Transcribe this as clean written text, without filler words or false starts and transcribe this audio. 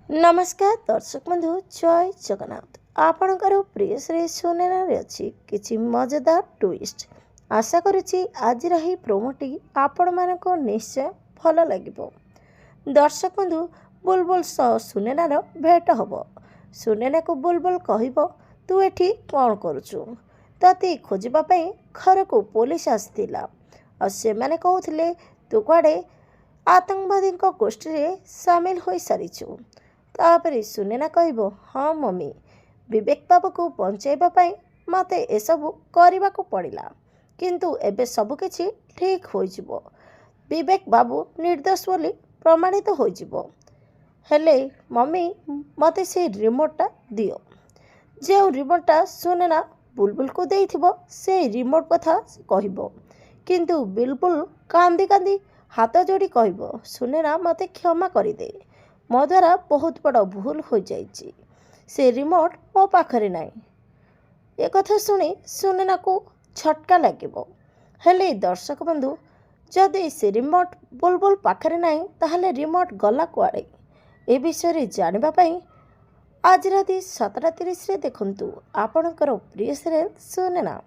नमस्कार दर्शक बंधु जय जगन्नाथ आपणकर प्रिय श्री सुनेनार अच्छी किसी मजेदार ट्विस्ट आशा करुच्ची आज रही प्रोमोटी आपण मानक निश्चय भल लगे। दर्शक बंधु बुलबुल सह सुनेनार भेट हम। सुनेना को बुलबुल कहब तू एठी कौन करुचु तते खोजापी घर को पुलिस आसला और से माने कहते तू कुआडे आतंकवादी गोष्ठी में सामिल हो सारीचु। तापरे सुनेना कहब हाँ मम्मी विवेक बाबू को बचाइवाई मत एसबू करने को पड़ा किंतु एबे सबकिछि ठीक हो विवेक बाबू निर्दोष बोली प्रमाणित हो हेले मम्मी मत से रिमोटा दियो। जो रिमोटा सुनेना बुलबुल को देइथिबो से रिमोट कथा कहब किंतु बुलबुल कांदी कांदी हाथ जोड़ी कहब सुनेना मत क्षमा कर दे मो द्वारा बहुत बड़ भूल हो जाइए से रिमोट मो पाखरे नाई। एक कथा शुणी सुनेना को झटका लगे हेले दर्शक बंधु जदि से रिमोट बुलबुल पाखरे नाई ताहले रिमोट गला कुआड़े ए विषय जानापी आज राति 7:30 देखंतु आपणकर प्रिय सीरियल सुनेना।